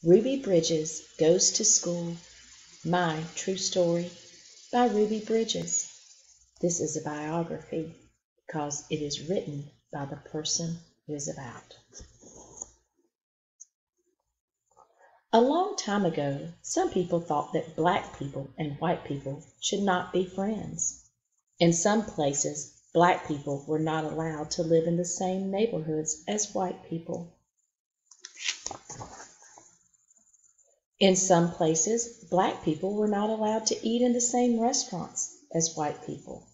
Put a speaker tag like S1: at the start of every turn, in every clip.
S1: Ruby Bridges Goes to School. My True Story by Ruby Bridges. This is a biography because it is written by the person it is about. A long time ago, some people thought that black people and white people should not be friends. In some places, black people were not allowed to live in the same neighborhoods as white people. In some places, black people were not allowed to eat in the same restaurants as white people.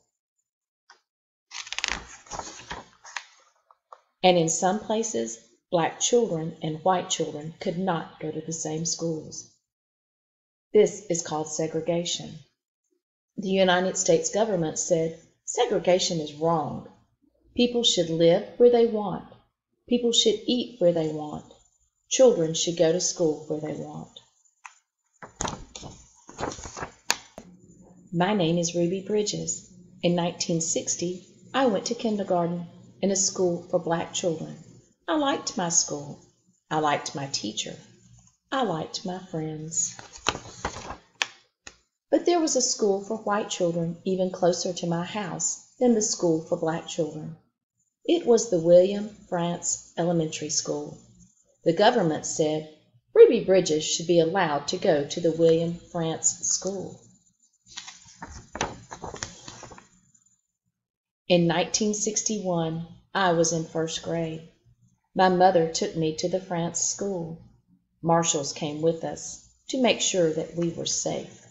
S1: And in some places, black children and white children could not go to the same schools. This is called segregation. The United States government said, segregation is wrong. People should live where they want. People should eat where they want. Children should go to school where they want. My name is Ruby Bridges. In 1960, I went to kindergarten in a school for black children. I liked my school. I liked my teacher. I liked my friends. But there was a school for white children even closer to my house than the school for black children. It was the William Frantz Elementary School. The government said Ruby Bridges should be allowed to go to the William Frantz School. In 1961, I was in first grade. My mother took me to the Frantz School. Marshals came with us to make sure that we were safe.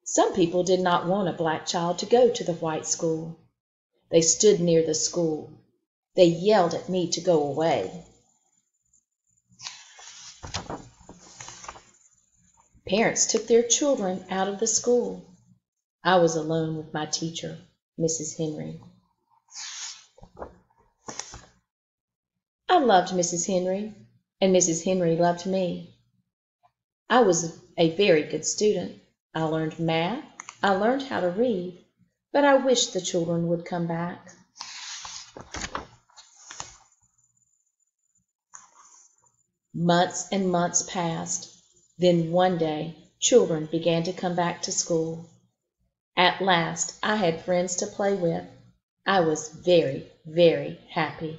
S1: Some people did not want a black child to go to the white school. They stood near the school. They yelled at me to go away. Parents took their children out of the school. I was alone with my teacher, Mrs. Henry. I loved Mrs. Henry, and Mrs. Henry loved me. I was a very good student. I learned math. I learned how to read, but I wished the children would come back. Months and months passed. Then one day, children began to come back to school. At last, I had friends to play with. I was very, very happy.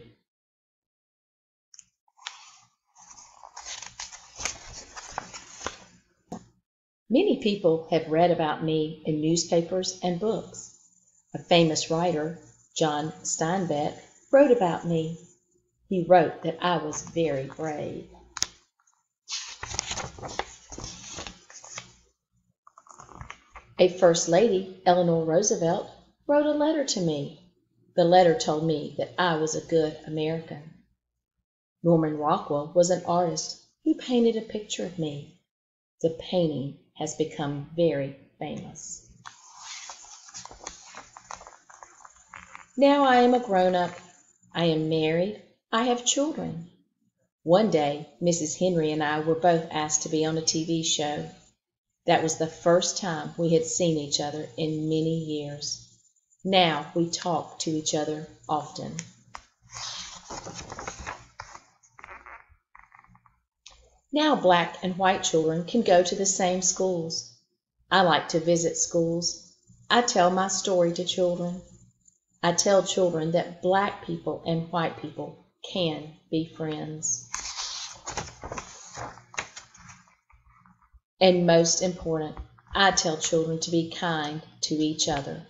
S1: Many people have read about me in newspapers and books. A famous writer, John Steinbeck, wrote about me. He wrote that I was very brave. A First Lady, Eleanor Roosevelt, wrote a letter to me. The letter told me that I was a good American. Norman Rockwell was an artist who painted a picture of me. The painting has become very famous. Now I am a grown-up. I am married. I have children. One day, Mrs. Henry and I were both asked to be on a TV show. That was the first time we had seen each other in many years. Now we talk to each other often. Now black and white children can go to the same schools. I like to visit schools. I tell my story to children. I tell children that black people and white people can be friends. And most important, I tell children to be kind to each other.